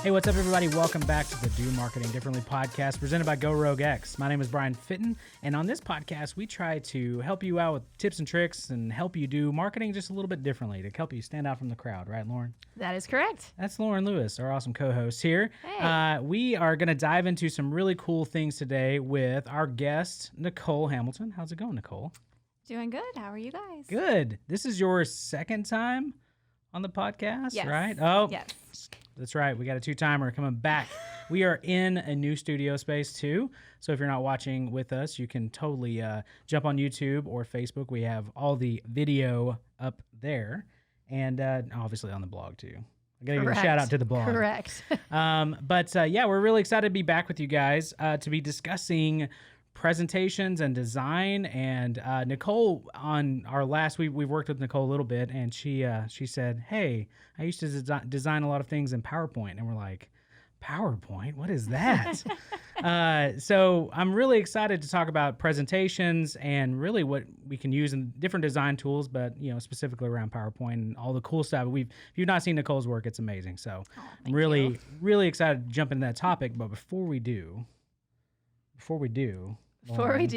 Hey, what's up, everybody? Welcome back to the Do Marketing Differently podcast presented by Go Rogue X. My name is Brian Fitton, and on this podcast, we try to help you out with tips and tricks and help you do marketing just a little bit differently to help you stand out from the crowd. Right, Lauren? That is correct. That's Lauren Lewis, our awesome co-host here. Hey. We are going to dive into some really cool things today with our guest, Nicole Hamilton. How's it going, Nicole? Doing good. How are you guys? Good. This is your second time on the podcast, Yes. right? Oh, Yes. That's right. We got a two-timer coming back. We are in a new studio space too. So if you're not watching with us, you can totally jump on YouTube or Facebook. We have all the video up there, and obviously on the blog too. I got to give a shout out to the blog. Correct. Yeah, we're really excited to be back with you guys to be discussing presentations and design. And Nicole, on our last we've worked with Nicole a little bit, and she said, "Hey, I used to design a lot of things in PowerPoint," and we're like, "PowerPoint? What is that?" So I'm really excited to talk about presentations and really what we can use in different design tools, but specifically around PowerPoint and all the cool stuff. If you've not seen Nicole's work, it's amazing. So I'm really excited to jump into that topic. But before we do, Lauren,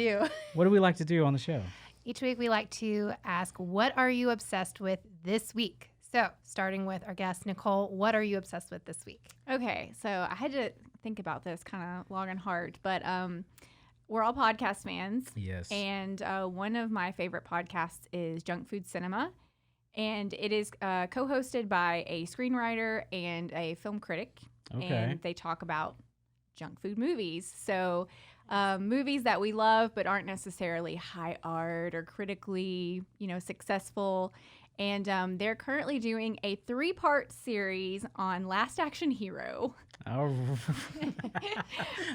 what do we like to do on the show? Each week we like to ask, what are you obsessed with this week? So starting with our guest, Nicole, what are you obsessed with this week? Okay, so I had to think about this kind of long and hard, but we're all podcast fans. Yes. And one of my favorite podcasts is Junk Food Cinema, and it is co-hosted by a screenwriter and a film critic. Okay. And they talk about junk food movies. So movies that we love but aren't necessarily high art or critically, successful. And they're currently doing a 3-part series on Last Action Hero. Oh,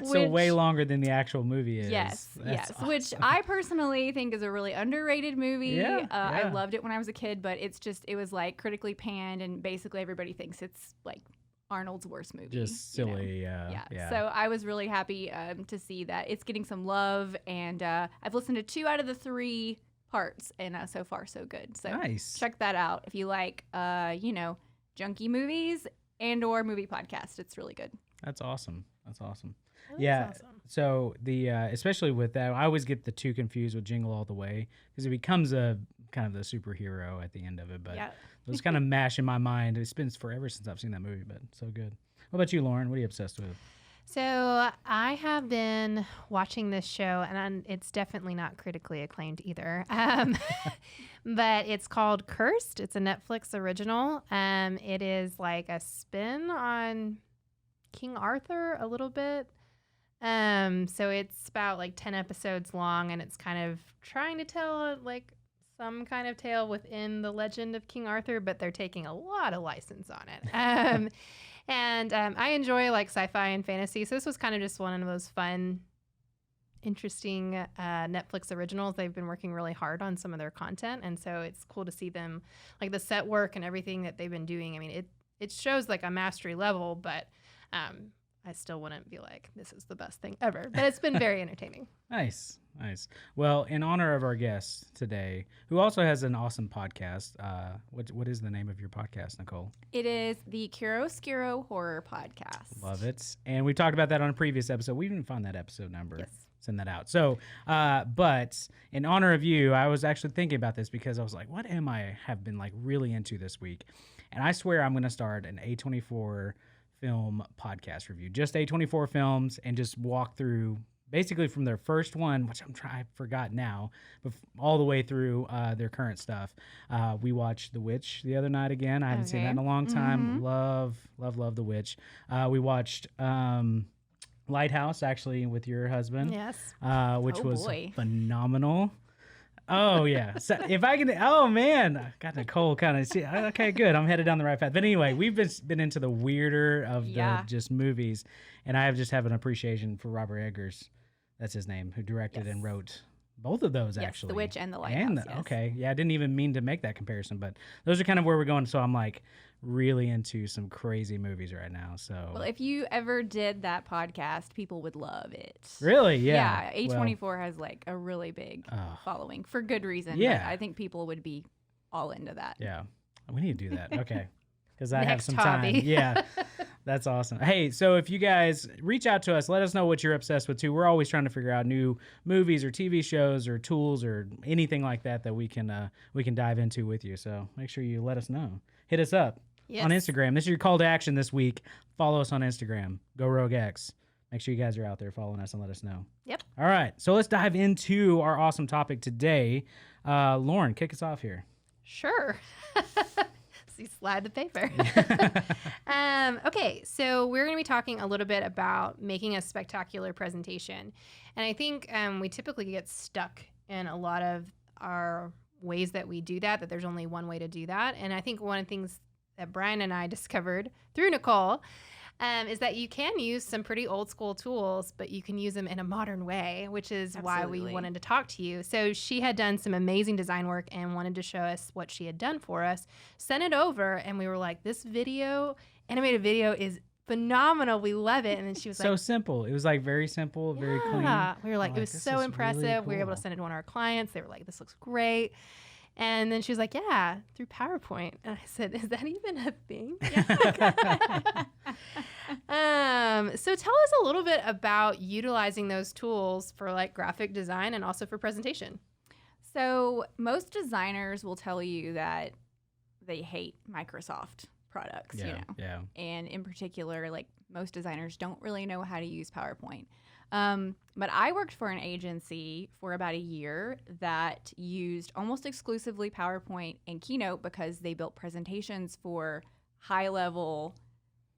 so way longer than the actual movie is. Yes, That's awesome. Which I personally think is a really underrated movie. Yeah. I loved it when I was a kid, but it was like critically panned, and basically everybody thinks it's like Arnold's worst movie. Just silly. Yeah. So I was really happy to see that it's getting some love, and I've listened to 2 out of the 3 parts, and so far so good. So nice. Check that out if you like, junky movies and or movie podcast. It's really good. That's awesome. Awesome. So the especially with that, I always get the 2 confused with Jingle All the Way because it becomes a kind of the superhero at the end of it. But it was kind of mash in my mind. It's been forever since I've seen that movie, but so good. What about you, Lauren? What are you obsessed with? So I have been watching this show, and it's definitely not critically acclaimed either. But it's called Cursed. It's a Netflix original. It is like a spin on King Arthur a little bit. So it's about like 10 episodes long, and it's kind of trying to tell like some kind of tale within the legend of King Arthur, but they're taking a lot of license on it. And I enjoy like sci-fi and fantasy, so this was kind of just one of those fun, interesting Netflix originals. They've been working really hard on some of their content, and so it's cool to see them, like the set work and everything that they've been doing. I mean, it shows like a mastery level, but I still wouldn't be like, this is the best thing ever. But it's been very entertaining. Nice. Well, in honor of our guest today, who also has an awesome podcast, what is the name of your podcast, Nicole? It is the Chiaroscuro Horror Podcast. Love it. And we talked about that on a previous episode. We didn't find that episode number. Yes. Send that out. So, but in honor of you, I was actually thinking about this because I was like, what am I have been like really into this week? And I swear I'm going to start an A24 film podcast review, just A24 films, and just walk through basically from their first one, which I forgot now, but all the way through their current stuff. We watched The Witch the other night again. I haven't seen that in a long time. Mm-hmm. Love The Witch. We watched Lighthouse, actually, with your husband. Yes. Which was boy. phenomenal. Oh, yeah. So if I can, oh, man, I got Nicole kind of see. Okay, good. I'm headed down the right path. But anyway, we've been into the weirder of the just movies, and I just have an appreciation for Robert Eggers. That's his name, who directed and wrote both of those, actually. The Witch and The Lighthouse. Okay. Yeah, I didn't even mean to make that comparison, but those are kind of where we're going. So I'm like really into some crazy movies right now. So well, if you ever did that podcast, people would love it. Really? Yeah. Yeah. A24 has like a really big following for good reason. Yeah. I think people would be all into that. Yeah. We need to do that. Okay. Because I have Next some hobby. time. Yeah. That's awesome. Hey, so if you guys reach out to us, let us know what you're obsessed with too. We're always trying to figure out new movies or TV shows or tools or anything like that that we can dive into with you. So make sure you let us know. Hit us up on Instagram. This is your call to action this week. Follow us on Instagram. Go Rogue X. Make sure you guys are out there following us and let us know. Yep. All right. So let's dive into our awesome topic today. Lauren, kick us off here. Sure. So you slide the paper. Okay, so we're going to be talking a little bit about making a spectacular presentation. And I think we typically get stuck in a lot of our ways that we do that there's only one way to do that. And I think one of the things that Brian and I discovered through Nicole is that you can use some pretty old school tools, but you can use them in a modern way, which is why we wanted to talk to you. So she had done some amazing design work and wanted to show us what she had done for us, sent it over, and we were like, this animated video is phenomenal. We love it. And then she was so simple. It was like very simple, very clean. We were like, it was so impressive. Really cool. We were able to send it to one of our clients. They were like, this looks great. And then she was like, yeah, through PowerPoint. And I said, is that even a thing? So tell us a little bit about utilizing those tools for like graphic design and also for presentation. So most designers will tell you that they hate Microsoft products, Yeah. And in particular, like most designers don't really know how to use PowerPoint. But I worked for an agency for about a year that used almost exclusively PowerPoint and Keynote because they built presentations for high-level,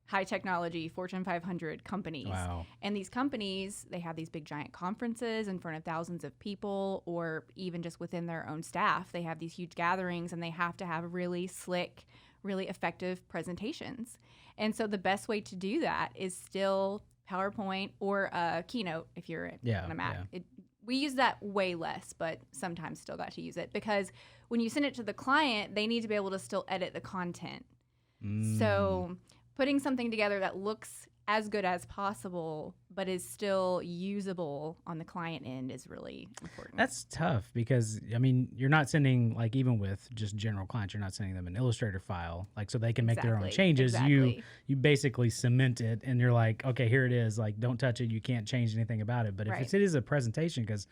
high-technology Fortune 500 companies. Wow. And these companies, they have these big giant conferences in front of thousands of people, or even just within their own staff. They have these huge gatherings, and they have to have really slick, really effective presentations. And so the best way to do that is still PowerPoint or Keynote if you're on a Mac. Yeah. We use that way less, but sometimes still got to use it because when you send it to the client, they need to be able to still edit the content. So putting something together that looks as good as possible but is still usable on the client end is really important. That's tough because, I mean, you're not sending, like, even with just general clients, you're not sending them an Illustrator file, like, so they can make their own changes. You basically cement it, and you're like, okay, here it is. Like, don't touch it. You can't change anything about it. But if it is a presentation, because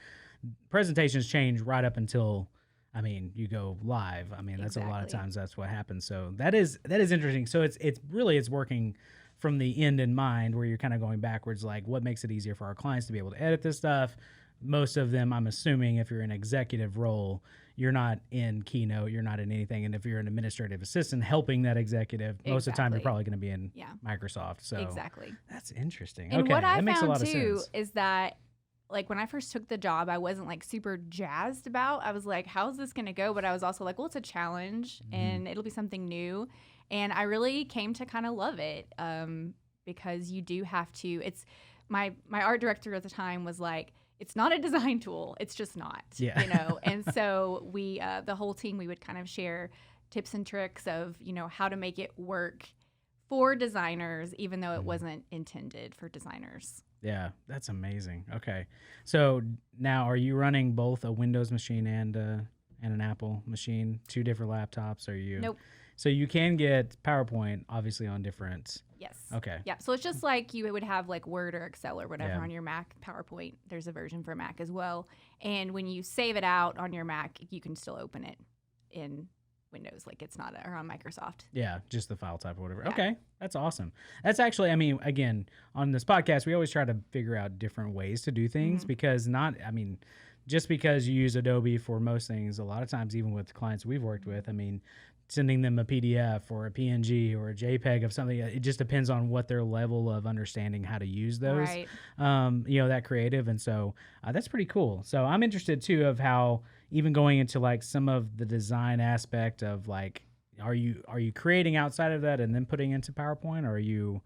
presentations change right up until, I mean, you go live. I mean, that's a lot of times that's what happens. So that is interesting. So it's working from the end in mind, where you're kind of going backwards, like what makes it easier for our clients to be able to edit this stuff. Most of them, I'm assuming, if you're in an executive role, you're not in Keynote, you're not in anything. And if you're an administrative assistant helping that executive, most of the time you're probably going to be in Microsoft. So that's interesting. And okay, what I that makes a found lot of too sense. is that, like, when I first took the job, I wasn't like super jazzed about. I was like, how's this going to go? But I was also like, well, it's a challenge and it'll be something new. And I really came to kind of love it because you do have to. It's my art director at the time was like, it's not a design tool. It's just not, you know. And so we, the whole team, we would kind of share tips and tricks of, you know, how to make it work for designers, even though it wasn't intended for designers. Yeah, that's amazing. Okay, so now are you running both a Windows machine and an Apple machine, two different laptops? Are you? Nope. So you can get PowerPoint, obviously, on different. Yes. Okay. Yeah. So it's just like you would have like Word or Excel or whatever on your Mac. PowerPoint, there's a version for Mac as well. And when you save it out on your Mac, you can still open it in Windows, like it's not, or on Microsoft. Yeah, just the file type or whatever. Yeah. Okay, that's awesome. That's actually, I mean, again, on this podcast, we always try to figure out different ways to do things because just because you use Adobe for most things, a lot of times, even with clients we've worked with, I mean, sending them a PDF or a PNG or a JPEG of something, it just depends on what their level of understanding how to use those, Right. That creative. And so that's pretty cool. So I'm interested too of how, even going into like some of the design aspect of like, are you creating outside of that and then putting into PowerPoint, or are you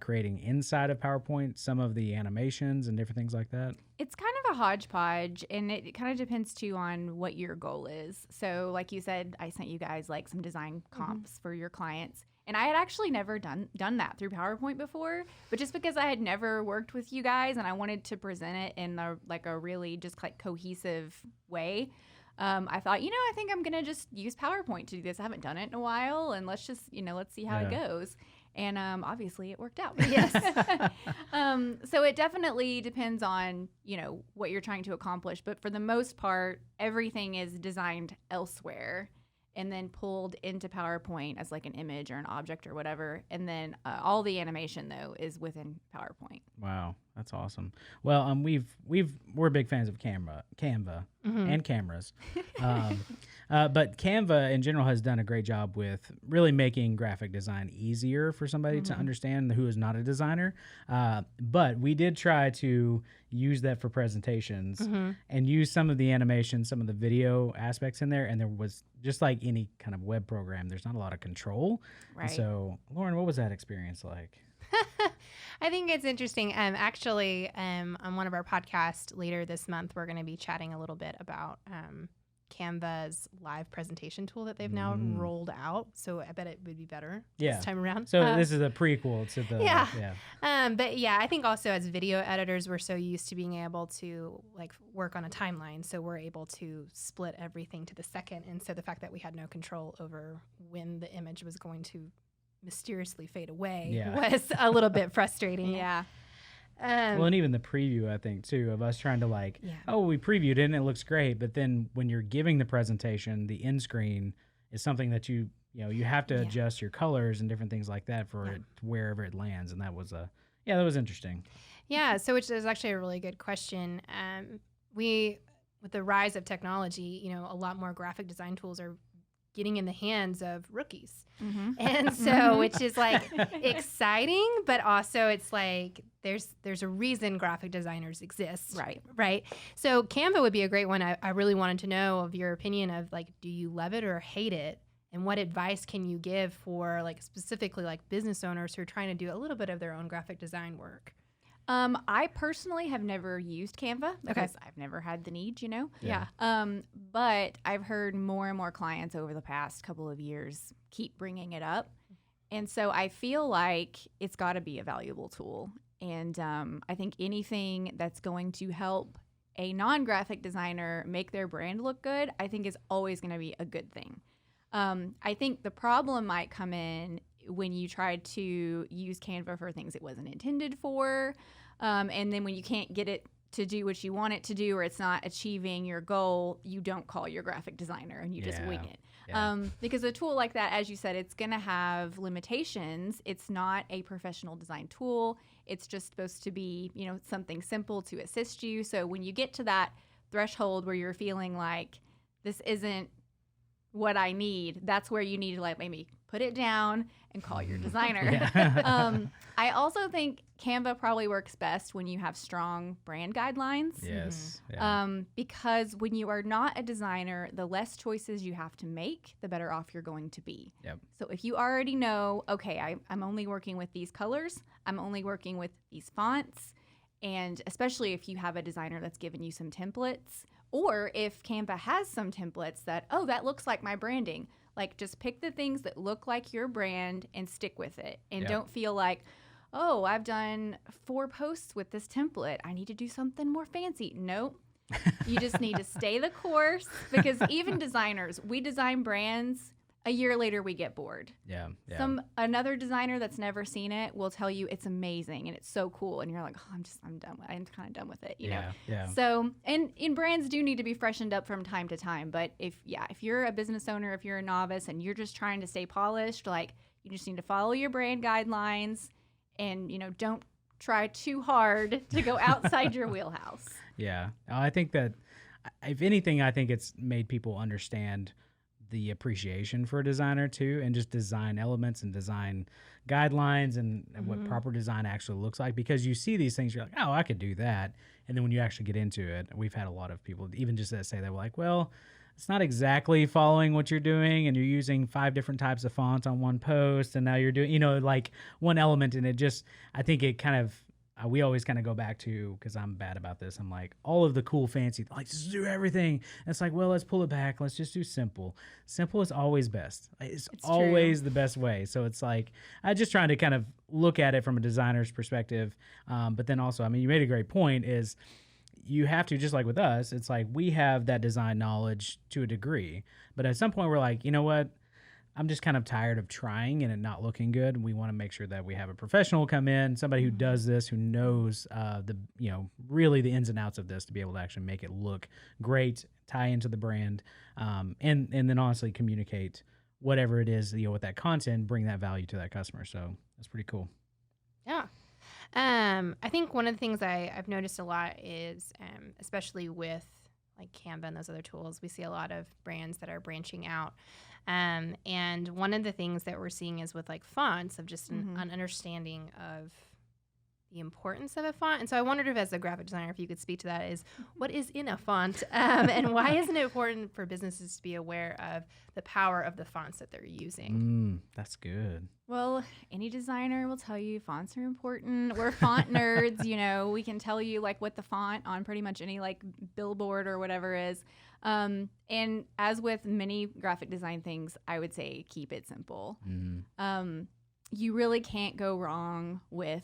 creating inside of PowerPoint some of the animations and different things like that? It's kind of a hodgepodge, and it kind of depends too on what your goal is. So like you said, I sent you guys like some design comps for your clients. And I had actually never done that through PowerPoint before, but just because I had never worked with you guys and I wanted to present it in a really just like cohesive way, I thought, I think I'm going to just use PowerPoint to do this. I haven't done it in a while, and let's just, let's see how it goes. And obviously it worked out. Yes. So it definitely depends on, what you're trying to accomplish. But for the most part, everything is designed elsewhere and then pulled into PowerPoint as like an image or an object or whatever. And then all the animation, though, is within PowerPoint. Wow, that's awesome. Well, we're big fans of Canva, and cameras. But Canva in general has done a great job with really making graphic design easier for somebody to understand who is not a designer. But we did try to use that for presentations and use some of the animation, some of the video aspects in there. And there was, just like any kind of web program, there's not a lot of control. Right. And so, Lauren, what was that experience like? I think it's interesting. Actually, on one of our podcasts later this month, we're going to be chatting a little bit about Canva's live presentation tool that they've now rolled out. So I bet it would be better this time around. So this is a prequel to the But yeah, I think also as video editors, we're so used to being able to like work on a timeline. So we're able to split everything to the second. And so the fact that we had no control over when the image was going to mysteriously fade away was a little bit frustrating. Yeah. Well, and even the preview, I think, too, of us trying to we previewed it and it looks great. But then when you're giving the presentation, the end screen is something that you have to adjust your colors and different things like that for it, wherever it lands. And that was that was interesting. Yeah. So which is actually a really good question. With the rise of technology, a lot more graphic design tools are getting in the hands of rookies. And so, which is like exciting, but also it's like there's a reason graphic designers exist. Right. So Canva would be a great one. I really wanted to know of your opinion of like, do you love it or hate it? And what advice can you give for like specifically like business owners who are trying to do a little bit of their own graphic design work? I personally have never used Canva because I've never had the need, Yeah. But I've heard more and more clients over the past couple of years keep bringing it up. And so I feel like it's got to be a valuable tool. And I think anything that's going to help a non-graphic designer make their brand look good, I think is always going to be a good thing. I think the problem might come in when you try to use Canva for things it wasn't intended for. And then when you can't get it to do what you want it to do, or it's not achieving your goal, you don't call your graphic designer and you just wing it. Because a tool like that, as you said, it's going to have limitations. It's not a professional design tool. It's just supposed to be, something simple to assist you. So when you get to that threshold where you're feeling like this isn't what I need, that's where you need to like maybe put it down and call your designer. I also think Canva probably works best when you have strong brand guidelines. Yes. Because when you are not a designer, the less choices you have to make, the better off you're going to be. So if you already know, okay, I'm only working with these colors, I'm only working with these fonts, and especially if you have a designer that's given you some templates, or if Canva has some templates that, that looks like my branding, like just pick the things that look like your brand and stick with it. And don't feel like, I've done 4 posts with this template, I need to do something more fancy. Nope. You just need to stay the course, because even designers, we design brands, a year later we get bored. Another designer that's never seen it will tell you it's amazing and it's so cool, and you're like, I'm done with it. I'm kind of done with it, you know. So and brands do need to be freshened up from time to time, but if you're a business owner, if you're a novice and you're just trying to stay polished, like, you just need to follow your brand guidelines and don't try too hard to go outside your wheelhouse. I think that if anything, I think it's made people understand the appreciation for a designer too, and just design elements and design guidelines and what proper design actually looks like, because you see these things, you're like, I could do that. And then when you actually get into it, we've had a lot of people even just that say, they were like, well, it's not exactly following what you're doing, and you're using 5 different types of fonts on one post, and now you're doing, like one element, and it just, I think it kind of, we always kind of go back to, because I'm bad about this, I'm like, all of the cool fancy, like, just do everything. And it's like, well, let's pull it back. Let's just do simple. Simple is always best. It's always the best way. So it's like, I just trying to kind of look at it from a designer's perspective. But then also, I mean, you made a great point, is you have to, just like with us, it's like we have that design knowledge to a degree. But at some point we're like, you know what? I'm just kind of tired of trying and it not looking good. We want to make sure that we have a professional come in, somebody who does this, who knows really the ins and outs of this to be able to actually make it look great, tie into the brand, and then honestly communicate whatever it is, with that content, bring that value to that customer. So that's pretty cool. Yeah. I think one of the things I've noticed a lot is, especially with like Canva and those other tools, we see a lot of brands that are branching out. And one of the things that we're seeing is with like fonts of just an understanding of the importance of a font. And so I wondered if, as a graphic designer, if you could speak to that, is what is in a font, and why isn't it important for businesses to be aware of the power of the fonts that they're using? That's good. Well, any designer will tell you fonts are important. We're font nerds, we can tell you like what the font on pretty much any like billboard or whatever is. And as with many graphic design things, I would say keep it simple. You really can't go wrong with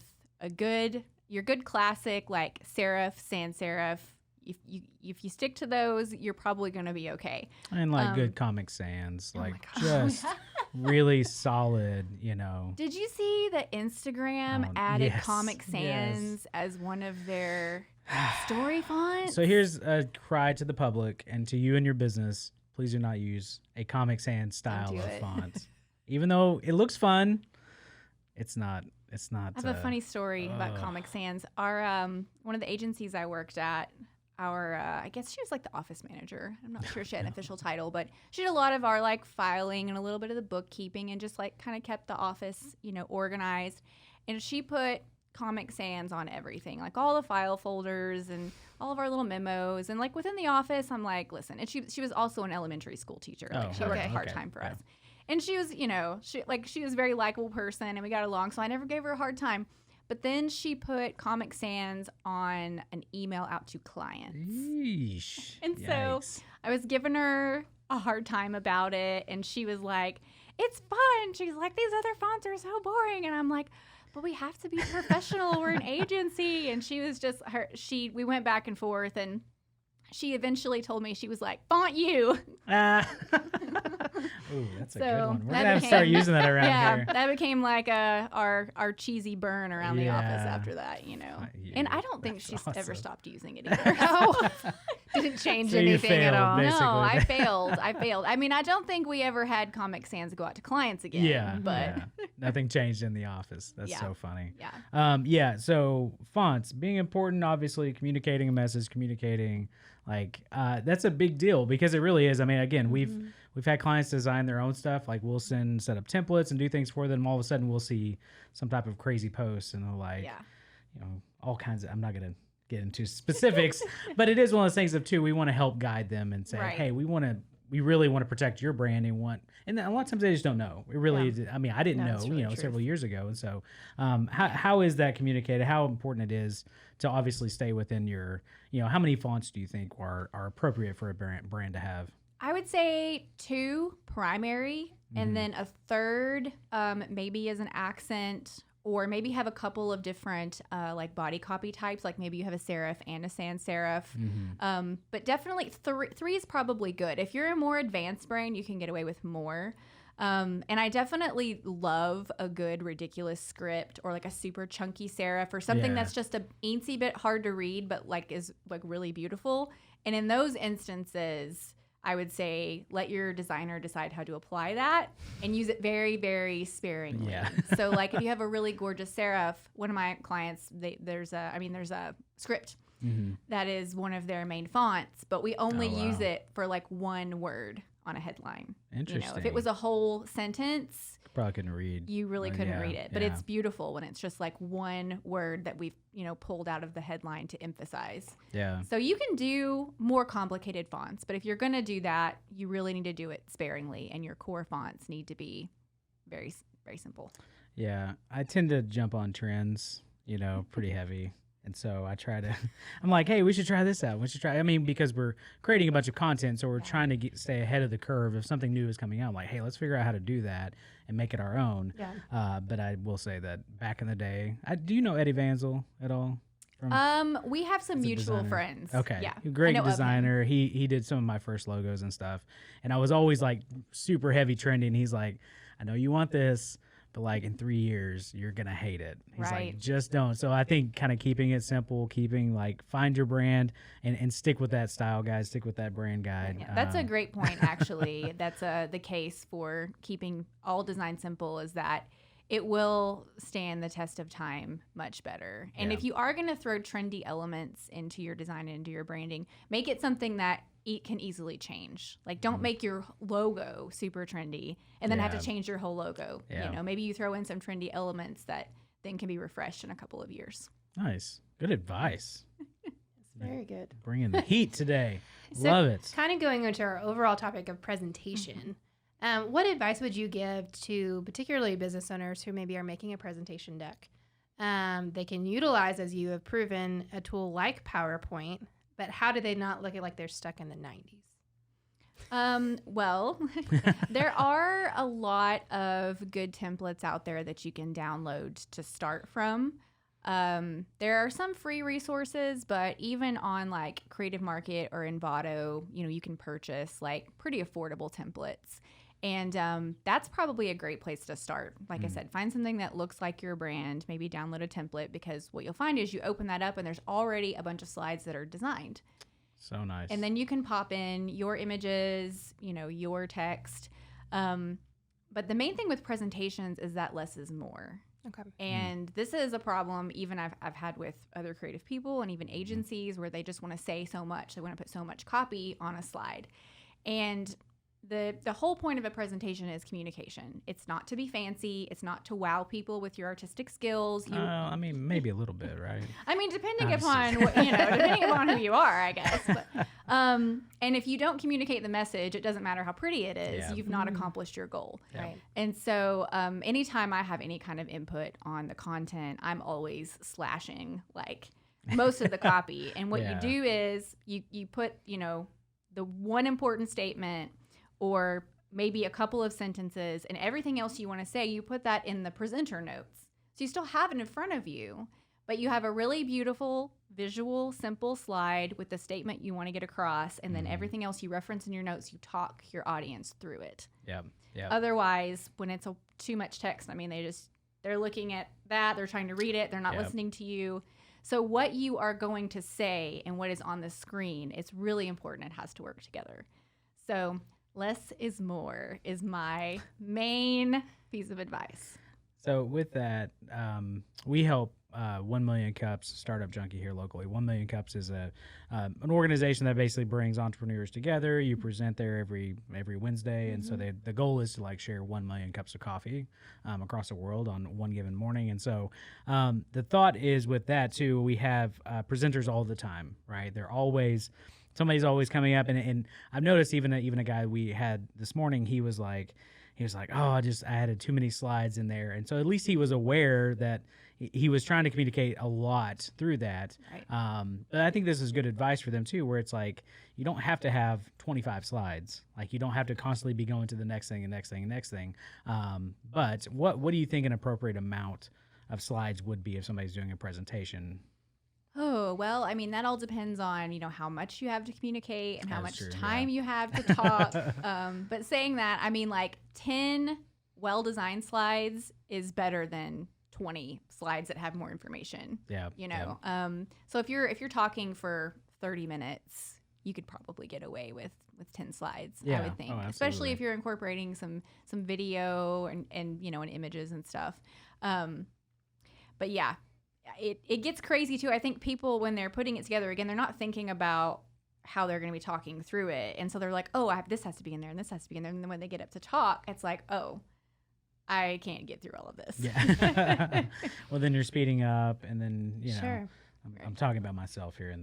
your good classic like serif, sans serif. If you stick to those, you're probably going to be okay. And like good Comic Sans, just really solid, Did you see that Instagram added yes, Comic Sans as one of their story fonts? So here's a cry to the public and to you and your business. Please do not use a Comic Sans style of font. Even though it looks fun, it's not. I have a funny story about Comic Sans. Our one of the agencies I worked at, I guess she was like the office manager. I'm not sure she had an official title, but she did a lot of our like filing and a little bit of the bookkeeping and just like kind of kept the office, organized. And she put Comic Sans on everything, like all the file folders and all of our little memos. And like within the office, I'm like, listen. And she was also an elementary school teacher. Like she worked part-time for us. And she was, she was a very likable person and we got along. So I never gave her a hard time. But then she put Comic Sans on an email out to clients. Yeesh. And so I was giving her a hard time about it. And she was like, it's fun. She's like, these other fonts are so boring. And I'm like, but we have to be professional. We're an agency. And she was just, we went back and forth. And she eventually told me, she was like, font you. Ooh, that's a good one. We're going to have to start using that around here. Yeah, that became like our cheesy burn around the office after that, And I don't think she's ever stopped using it either. Didn't change anything at all. Basically. No, I failed. I mean, I don't think we ever had Comic Sans go out to clients again. Yeah, but nothing changed in the office. That's so funny. Yeah. So fonts being important, obviously communicating a message, that's a big deal because it really is. I mean, again, we've had clients design their own stuff. Like we'll set up templates and do things for them. All of a sudden we'll see some type of crazy post and they're like, all kinds of, I'm not going to get into specifics, but it is one of those things of we want to help guide them and say, hey, we really want to protect your brand and a lot of times they just don't know. It really, I mean, I didn't know, really several years ago. And so how is that communicated? How important it is to obviously stay within your, how many fonts do you think are appropriate for a brand to have? I would say 2 primary and then a third maybe as an accent, or maybe have a couple of different like body copy types, like maybe you have a serif and a sans serif. But definitely 3 is probably good. If you're a more advanced brand, you can get away with more. And I definitely love a good ridiculous script or like a super chunky serif or something that's just a eensy bit hard to read but like is like really beautiful. And in those instances, I would say let your designer decide how to apply that and use it very, very sparingly. Yeah. So like if you have a really gorgeous serif, one of my clients, there's a script that is one of their main fonts, but we only use it for like one word on a headline. Interesting. If it was a whole sentence, probably couldn't read. You really couldn't read it, but it's beautiful when it's just like one word that we've pulled out of the headline to emphasize. Yeah. So you can do more complicated fonts, but if you're going to do that, you really need to do it sparingly, and your core fonts need to be very, very simple. Yeah, I tend to jump on trends, pretty heavy. And so I'm like, hey, we should try this out. Because we're creating a bunch of content, so we're trying to stay ahead of the curve. If something new is coming out, I'm like, hey, let's figure out how to do that and make it our own. Yeah. But I will say that back in the day, do you know Eddie Vanzel at all? We have some as a mutual designer? friends. Okay. Yeah. I Great know of him. designer. He did some of my first logos and stuff. And I was always like super heavy trendy. And he's like, I know you want this, but like in 3 years, you're going to hate it. He's Right. like, just don't. So I think kind of keeping it simple, keeping like, find your brand and stick with that style guide, stick with that brand guide. Yeah, that's a great point, actually. That's the case for keeping all design simple, is that it will stand the test of time much better. And Yeah. if you are going to throw trendy elements into your design and into your branding, make it something that can easily change. Like, don't make your logo super trendy and then have Yeah. to change your whole logo. Yeah. You know, maybe you throw in some trendy elements that then can be refreshed in a couple of years. Nice. Good advice. Very good. Bringing the heat today. So, Love it. Kind of going into our overall topic of presentation. What advice would you give to particularly business owners who maybe are making a presentation deck? They can utilize, as you have proven, a tool like PowerPoint, but how do they not look like they're stuck in the 90s? Well, there are a lot of good templates out there that you can download to start from. There are some free resources, but even on like Creative Market or Envato, you know, you can purchase like pretty affordable templates. And that's probably a great place to start. Like I said, find something that looks like your brand, maybe download a template, because what you'll find is you open that up and there's already a bunch of slides that are designed. So nice. And then you can pop in your images, you know, your text. But the main thing with presentations is that less is more. Okay. And this is a problem even I've had with other creative people and even agencies, where they just want to say so much. They want to put so much copy on a slide. And the whole point of a presentation is communication. It's not to be fancy. It's not to wow people with your artistic skills. I mean, maybe a little bit, right? I mean, depending Honestly. upon what, depending upon who you are, I guess. But, and if you don't communicate the message, it doesn't matter how pretty it is. Yeah. You've not accomplished your goal. Yeah. Right. And so, anytime I have any kind of input on the content, I'm always slashing like most of the copy. And what Yeah. you do is you put, the one important statement, or maybe a couple of sentences, and everything else you want to say, you put that in the presenter notes. So you still have it in front of you, but you have a really beautiful, visual, simple slide with the statement you want to get across, and then everything else you reference in your notes, you talk your audience through it. Yeah. Yeah. Otherwise, when it's too much text, I mean, they're looking at that, they're trying to read it, they're not Yep. listening to you. So what you are going to say and what is on the screen, it's really important. It has to work together. So less is more is my main piece of advice. So with that, we help 1 Million Cups, Startup Junkie here locally. 1 Million Cups is an organization that basically brings entrepreneurs together. You present there every Wednesday, and so the goal is to like share 1 million cups of coffee across the world on one given morning. And so the thought is with that too, we have presenters all the time, right? Somebody's always coming up, and I've noticed even a guy we had this morning, he was like, oh, I added too many slides in there. And so at least he was aware that he was trying to communicate a lot through that. Right. But I think this is good advice for them too, where it's like, you don't have to have 25 slides. Like, you don't have to constantly be going to the next thing and next thing and next thing. But what do you think an appropriate amount of slides would be if somebody's doing a presentation? Oh, well, I mean, that all depends on, how much you have to communicate and how That's much true, time yeah. you have to talk. But saying that, I mean, like 10 well-designed slides is better than 20 slides that have more information. Yeah. Yeah. So if you're talking for 30 minutes, you could probably get away with 10 slides, I Yeah. would think. Oh, Especially absolutely. if you're incorporating some video and and images and stuff. But yeah, it gets crazy too. I think people, when they're putting it together, again, they're not thinking about how they're going to be talking through it. And so they're like, oh, this has to be in there and this has to be in there. And then when they get up to talk, it's like, oh, I can't get through all of this. Yeah. Well, then you're speeding up, and then, Sure. I'm talking about myself here in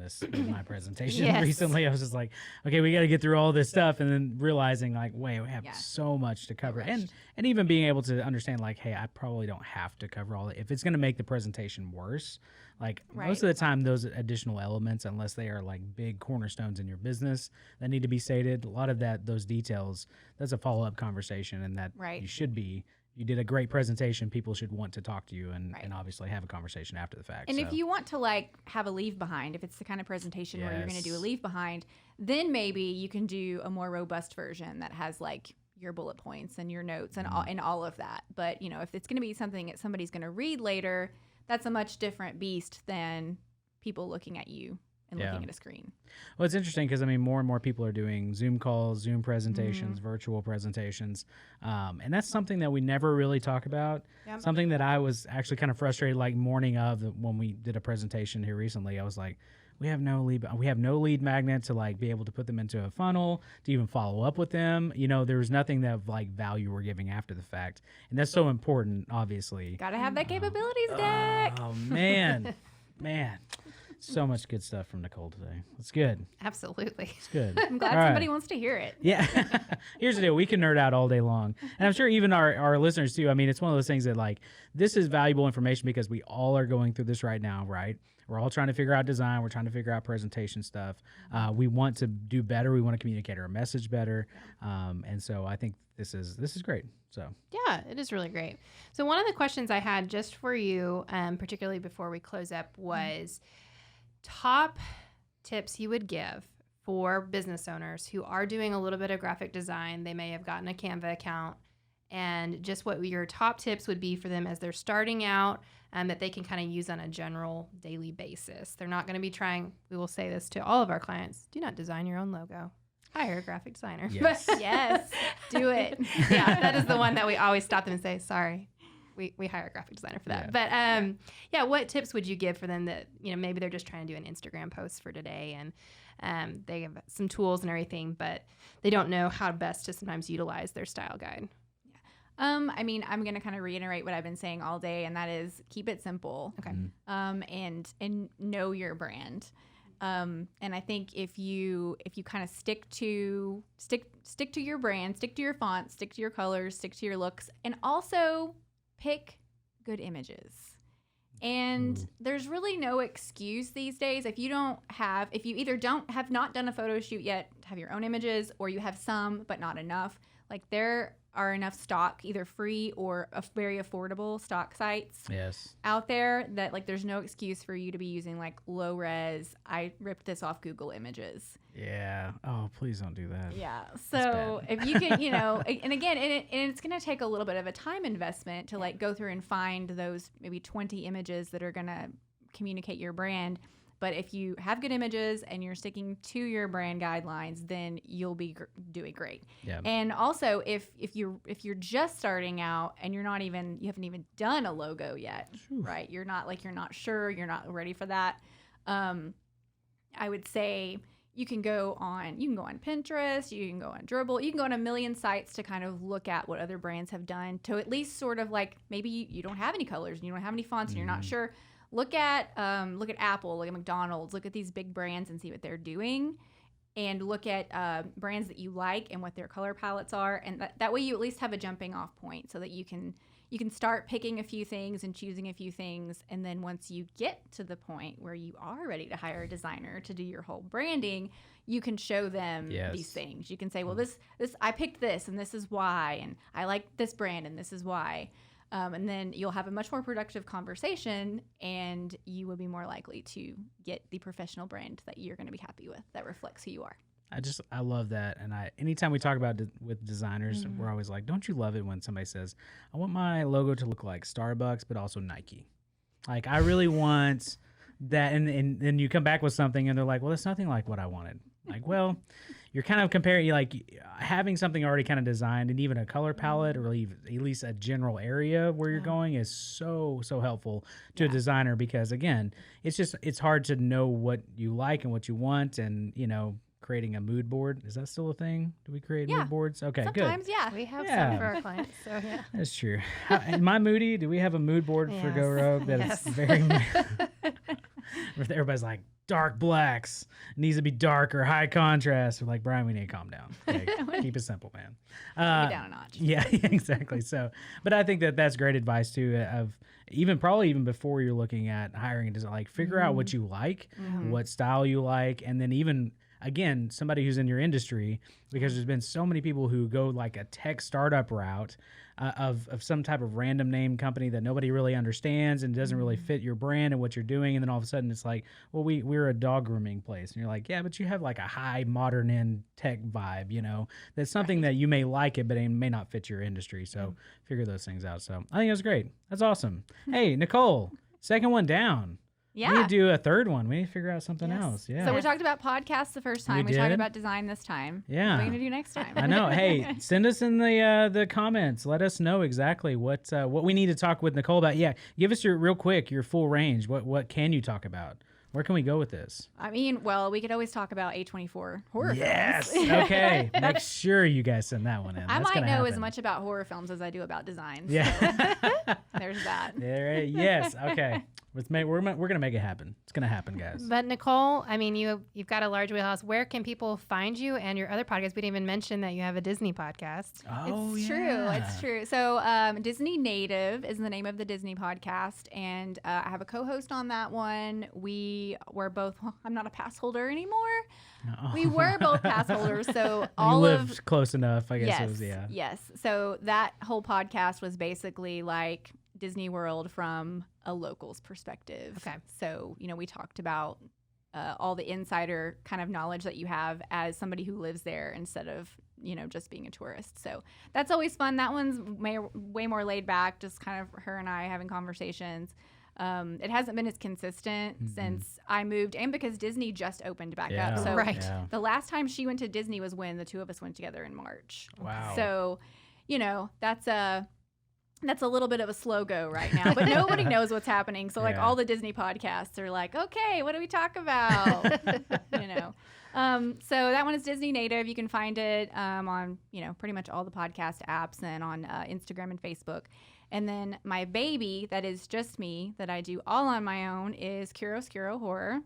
my presentation. Yes. Recently, I was just like, okay, we got to get through all this stuff, and then realizing like, wait, we have Yeah. so much to cover, rushed. and even being able to understand like, hey, I probably don't have to cover all it. If it's going to make the presentation worse, like Right. most of the time, those additional elements, unless they are like big cornerstones in your business that need to be stated, a lot of those details, that's a follow-up conversation, and that Right. you should be you did a great presentation, people should want to talk to you and, Right. and obviously have a conversation after the fact. And so. if you want to like have a leave behind, if it's the kind of presentation where you're going to do a Yes. leave behind, then maybe you can do a more robust version that has like your bullet points and your notes and all of that. But you know, if it's going to be something that somebody's going to read later, that's a much different beast than people looking at you and Yeah. looking at a screen. Well, it's interesting because I mean, more and more people are doing Zoom calls, Zoom presentations, virtual presentations, and that's something that we never really talk about. Yep. Something that I was actually kind of frustrated, like morning of when we did a presentation here recently. I was like, we have no lead magnet to like be able to put them into a funnel to even follow up with them. You know, there was nothing that of like value we're giving after the fact, and that's so important, obviously. Got to have that capabilities deck. Oh man, so much good stuff from Nicole today. It's good. Absolutely. It's good. I'm glad All right. somebody wants to hear it. Yeah. Here's the deal. We can nerd out all day long. And I'm sure even our listeners too. I mean, it's one of those things that like, this is valuable information because we all are going through this right now, right? We're all trying to figure out design. We're trying to figure out presentation stuff. We want to do better. We want to communicate our message better. And so I think this is great. So Yeah, it is really great. So one of the questions I had just for you, particularly before we close up, was top tips you would give for business owners who are doing a little bit of graphic design. They may have gotten a Canva account, and just what your top tips would be for them as they're starting out, that they can kind of use on a general daily basis. They're not going to be trying, we will say this to all of our clients, do not design your own logo. Hire a graphic designer. Yes. Yes, do it. Yeah, that is the one that we always stop them and say, sorry, we hire a graphic designer for that. Yeah. But yeah, what tips would you give for them that, you know, maybe they're just trying to do an Instagram post for today and they have some tools and everything, but they don't know how best to sometimes utilize their style guide? I mean, I'm going to kind of reiterate what I've been saying all day, and that is keep it simple. Okay. And know your brand. And I think if you kind of stick to your brand, stick to your font, stick to your colors, stick to your looks, and also pick good images. And there's really no excuse these days if you either have not done a photo shoot yet, have your own images, or you have some but not enough. Like there are enough stock, either free or very affordable stock sites yes. out there that like there's no excuse for you to be using like low res. I ripped this off Google Images. Yeah. Oh, please don't do that. Yeah. So bad. if you can, you know, and again, and it's going to take a little bit of a time investment to like go through and find those maybe 20 images that are going to communicate your brand. But if you have good images and you're sticking to your brand guidelines, then you'll be doing great. Yeah. And also, if you're just starting out and you haven't even done a logo yet, right? You're not sure, you're not ready for that. I would say you can go on Pinterest, you can go on Dribbble, you can go on a million sites to kind of look at what other brands have done to at least sort of like maybe you don't have any colors and you don't have any fonts and you're not sure. Look at Apple, look at McDonald's, look at these big brands and see what they're doing, and look at brands that you like and what their color palettes are, and that way you at least have a jumping off point so that you can start picking a few things and choosing a few things, and then once you get to the point where you are ready to hire a designer to do your whole branding, you can show them these things. You can say, well, this I picked this and this is why, and I like this brand and this is why. And then you'll have a much more productive conversation, and you will be more likely to get the professional brand that you're going to be happy with that reflects who you are. I love that. And anytime we talk about with designers, we're always like, don't you love it when somebody says, I want my logo to look like Starbucks, but also Nike. Like, I really want that. And then you come back with something and they're like, well, it's nothing like what I wanted. Like, well, you're kind of comparing, like having something already kind of designed and even a color palette or even at least a general area where you're going is so helpful to a designer, because again, it's hard to know what you like and what you want, and you know, creating a mood board. Is that still a thing? Do we create mood boards? Okay, Sometimes, good. yeah. We have Yeah. some for our clients, so yeah. That's true. Am I moody? Do we have a mood board for Yes. Go Rogue that Yes. is very everybody's like, dark blacks, needs to be dark or high contrast. We're like, Brian, we need to calm down. Okay, keep it simple, man. Take it down a notch. Yeah, exactly. So, but I think that's great advice too. Of probably even before you're looking at hiring a designer, like figure out what you like, what style you like, and then even again, somebody who's in your industry, because there's been so many people who go like a tech startup route of some type of random name company that nobody really understands and doesn't really fit your brand and what you're doing. And then all of a sudden it's like, well, we're a dog grooming place. And you're like, yeah, but you have like a high modern end tech vibe, you know, that's something that you may like it, but it may not fit your industry. So figure those things out. So I think it was great. That's awesome. Hey, Nicole, second one down. Yeah. We need to do a third one. We need to figure out something Yes. else. Yeah. So we talked about podcasts the first time. We talked did? about design this time. Yeah. What are we going to do next time? I know. Hey, send us in the comments. Let us know exactly what we need to talk with Nicole about. Yeah, give us your full range. What can you talk about? Where can we go with this? I mean, well, we could always talk about A24 horror Yes. films. Okay. Make sure you guys send that one in. I That's might gonna know as happen. much about horror films as I do about design. Yeah. So there's that. There. Yes. Okay. We're gonna make it happen. It's gonna happen, guys. But Nicole, I mean, you've got a large wheelhouse. Where can people find you and your other podcasts? We didn't even mention that you have a Disney podcast. Oh, It's true. It's true. So, Disney Native is the name of the Disney podcast, and I have a co-host on that one. We were both. Well, I'm not a pass holder anymore. We were both pass holders, so all you of lived close enough, I guess. yes, It was, yeah. yes. So that whole podcast was basically like Disney World from a local's perspective. Okay. So we talked about all the insider kind of knowledge that you have as somebody who lives there instead of just being a tourist. So that's always fun. That one's way more laid back, just kind of her and I having conversations. It hasn't been as consistent since I moved, and because Disney just opened back up. So Right. Yeah. the last time she went to Disney was when the two of us went together in March. Wow. So, that's a little bit of a slow go right now, but nobody knows what's happening. So like Yeah. all the Disney podcasts are like, okay, what do we talk about? So that one is Disney Native. You can find it on, pretty much all the podcast apps and on Instagram and Facebook. And then my baby, that is just me, that I do all on my own, is Chiaroscuro Horror.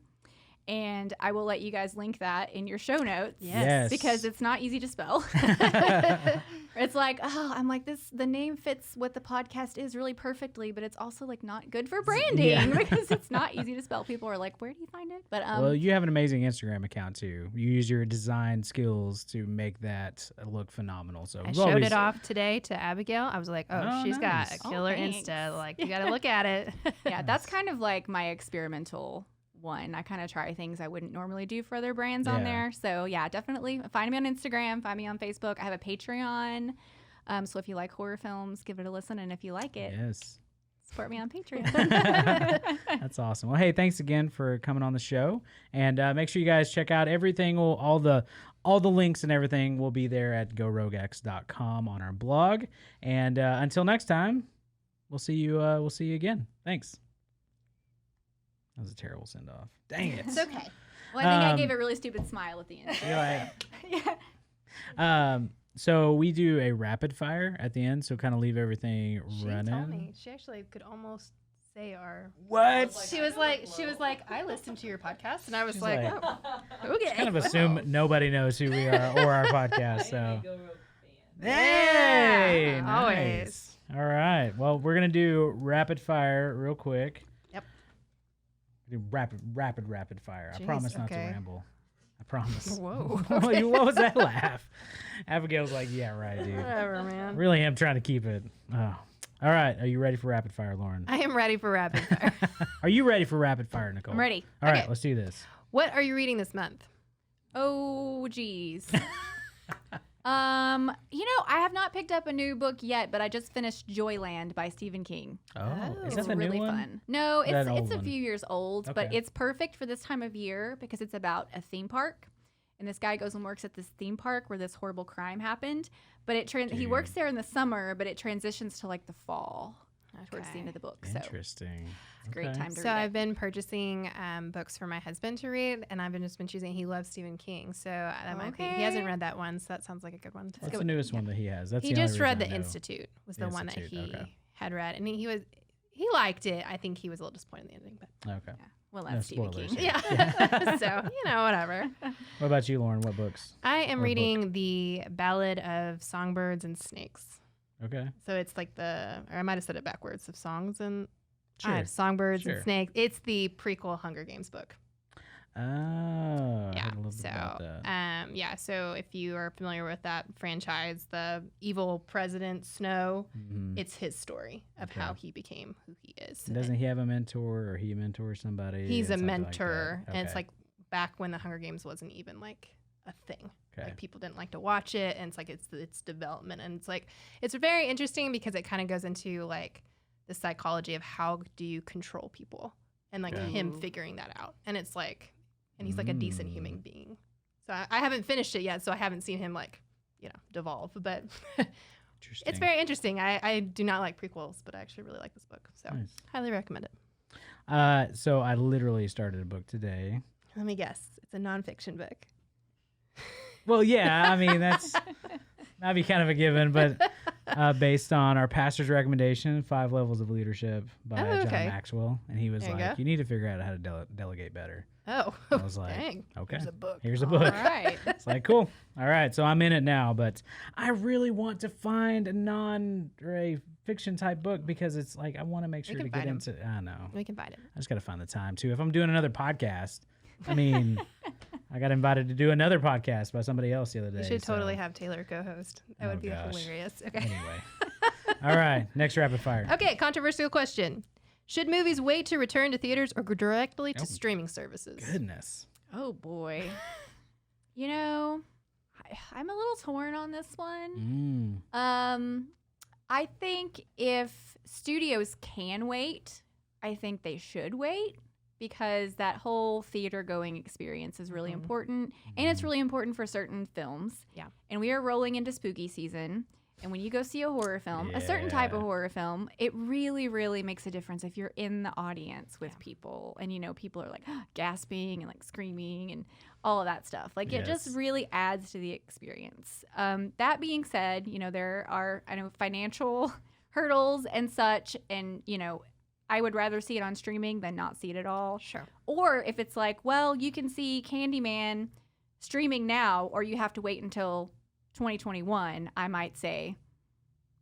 And I will let you guys link that in your show notes. Yes. Because it's not easy to spell. It's like, I'm like, the name fits what the podcast is really perfectly, but it's also like not good for branding because it's not easy to spell. People are like, where do you find it? But well, you have an amazing Instagram account too. You use your design skills to make that look phenomenal. So I showed it off today to Abigail. I was like, Oh, she's got nice. a killer thanks. Insta. Like, you got to look at it. yeah, that's kind of like my experimental one. I kind of try things I wouldn't normally do for other brands on Yeah. there. So yeah, definitely find me on Instagram, find me on Facebook. I have a Patreon. So if you like horror films, give it a listen. And if you like it, Yes. support me on Patreon. That's awesome. Well, hey, thanks again for coming on the show. And make sure you guys check out everything. All the links and everything will be there at gorogex.com on our blog. And until next time, we'll see you again. Thanks. That was a terrible send off. Dang it. It's okay. Well, I think I gave Um, a really stupid smile at the end. You're like- yeah. So we do a rapid fire at the end, so kind of leave everything She running. told me. She actually could almost say our. What? She was like, I listened to your podcast, and I was She's like, like- oh, okay. Kind of assume nobody knows who we are or our podcast. So Yeah, hey, nice. always. All right. Well, we're gonna do rapid fire real quick. Yep. Do rapid fire. I Jeez, promise not to okay. ramble. I promise. Whoa. What was that laugh? Abigail's like, yeah, right, dude. Whatever, man. Really am trying to keep it. Oh. All right. Are you ready for rapid fire, Lauren? I am ready for rapid fire. Are you ready for rapid fire, Nicole? I'm ready. All right, Okay. let's do this. What are you reading this month? Oh, geez. I have not picked up a new book yet, but I just finished Joyland by Stephen King. Oh, Oh. is It's that the really new one? fun. No, Or that it's old a one? few years old, but Okay. it's perfect for this time of year because it's about a theme park. And this guy goes and works at this theme park where this horrible crime happened. But he works Dude. there in the summer, but it transitions to like the fall towards the end of the book. So Interesting. it's a great time to So read I've it. been purchasing books for my husband to read, and I've just been choosing. He loves Stephen King, so that might be. He hasn't Okay. read that one, so that sounds like a good one. What's the newest one that he has? That's He the only just read reason The I know. Institute. Was The the one that Institute, he okay. had read, and he liked it. I think he was a little disappointed in the ending, but Okay. Well, No that's Stephen spoilers King. here. yeah. So whatever. What about you, Lauren? What books? I am Or book. reading the Ballad of Songbirds and Snakes. Okay. So it's like or I might have said it backwards, of songs and Sure. songbirds Sure. and snakes. It's the prequel Hunger Games book. Oh. I Yeah. love the about that. Yeah. So if you are familiar with that franchise, the evil President Snow, it's his story of how he became who he is. Doesn't he have a mentor, or he mentors somebody? He's a Something like mentor, that? and it's like back when the Hunger Games wasn't even like a thing. Okay. Like people didn't like to watch it, and it's like it's development, and it's like it's very interesting because it kind of goes into like the psychology of how do you control people, and like him figuring that out, and it's like, and he's like a decent human being. So I haven't finished it yet, so I haven't seen him like devolve, but it's very interesting. I do not like prequels, but I actually really like this book, so highly recommend it. So I literally started a book today. Let me guess, it's a nonfiction book. Well, yeah, I mean, that'd be kind of a given, but based on our pastor's recommendation, 5 Levels of Leadership by John Maxwell. And he was like, you need to figure out how to delegate better. Oh, I was like, dang. Okay, Here's a book. All right. It's like, cool. All right, so I'm in it now, but I really want to find a fiction type book because it's like I want to make sure to get into it. I know. We can find it. I just got to find the time, too. If I'm doing another podcast, I mean... I got invited to do another podcast by somebody else the other day. You should totally have Taylor co-host. That would be hilarious. Okay. Anyway. All right. Next rapid fire. Okay. Controversial question. Should movies wait to return to theaters or go directly to streaming services? Goodness. Oh, boy. I'm a little torn on this one. I think if studios can wait, I think they should wait. Because that whole theater going experience is really important. And it's really important for certain films. Yeah. And we are rolling into spooky season. And when you go see a horror film, a certain type of horror film, it really, really makes a difference if you're in the audience with people. And, people are like gasping and like screaming and all of that stuff. Like it just really adds to the experience. That being said, there are, financial hurdles and such. And, I would rather see it on streaming than not see it at all. Sure. Or if it's like, well, you can see Candyman streaming now, or you have to wait until 2021, I might say,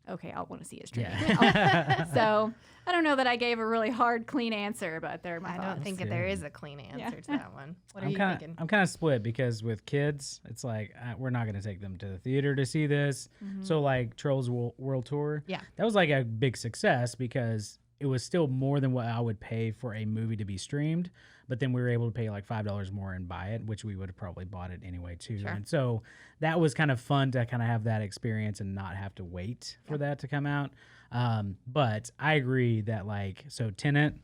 okay, I'll want to see it streaming. Yeah. So I don't know that I gave a really hard, clean answer, but they're my thoughts. I don't think that there is a clean answer to that one. What are you thinking? I'm kind of split because with kids, it's like we're not going to take them to the theater to see this. So like Trolls World Tour, that was like a big success because it was still more than what I would pay for a movie to be streamed, but then we were able to pay like $5 more and buy it, which we would have probably bought it anyway too. Sure. And so that was kind of fun to kind of have that experience and not have to wait for that to come out. But I agree that so Tenet,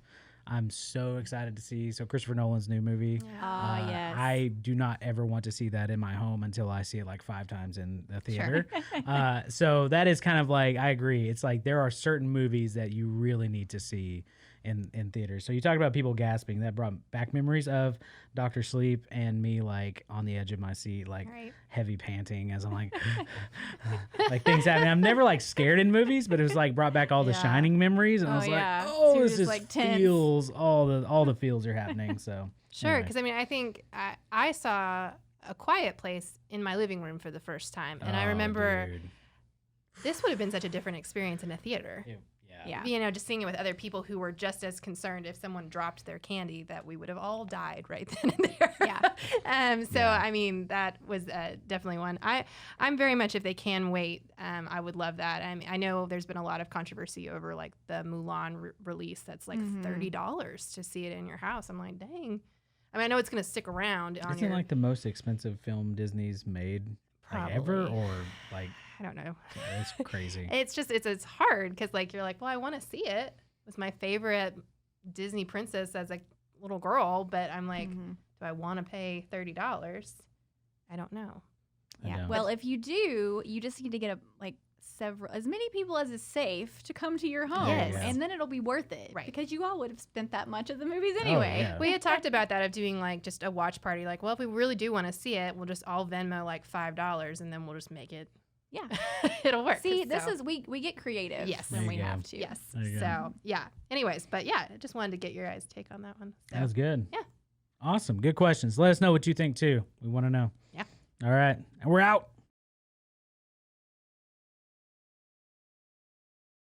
I'm so excited to see. So Christopher Nolan's new movie. Yes. I do not ever want to see that in my home until I see it like 5 times in the theater. Sure. So that is kind of like, I agree. It's like there are certain movies that you really need to see in theaters. So you talked about people gasping. That brought back memories of Dr. Sleep and me like on the edge of my seat, like heavy panting as I'm like, like things happening. I'm never like scared in movies, but it was like brought back all the Shining memories. And I was like, so this just like feels, all the feels are happening. So sure. Because I think I saw A Quiet Place in my living room for the first time. And I remember this would have been such a different experience in a theater. Yeah. Just seeing it with other people who were just as concerned if someone dropped their candy that we would have all died right then and there. I mean, that was definitely one. I'm very much, if they can wait, I would love that. I mean, I know there's been a lot of controversy over like the Mulan release that's like $30 to see it in your house. I'm like, dang. I mean, I know it's going to stick around. Isn't it like the most expensive film Disney's made like, ever, or like? I don't know. It's crazy. It's hard because like you're like, well, I want to see it. It was my favorite Disney princess as a little girl, but I'm like, do I want to pay $30? I don't know. Yeah. Well, if you do, you just need to get as many people as is safe to come to your home, and then it'll be worth it, right? Because you all would have spent that much at the movies anyway. We had talked about that of doing like just a watch party. Like, well, if we really do want to see it, we'll just all Venmo like $5, and then we'll just make it. Yeah, it'll work. See, this is we get creative when we have to. Yes. So yeah. Anyways, but yeah, I just wanted to get your guys' take on that one. So. That was good. Yeah. Awesome. Good questions. Let us know what you think too. We want to know. Yeah. All right. And we're out.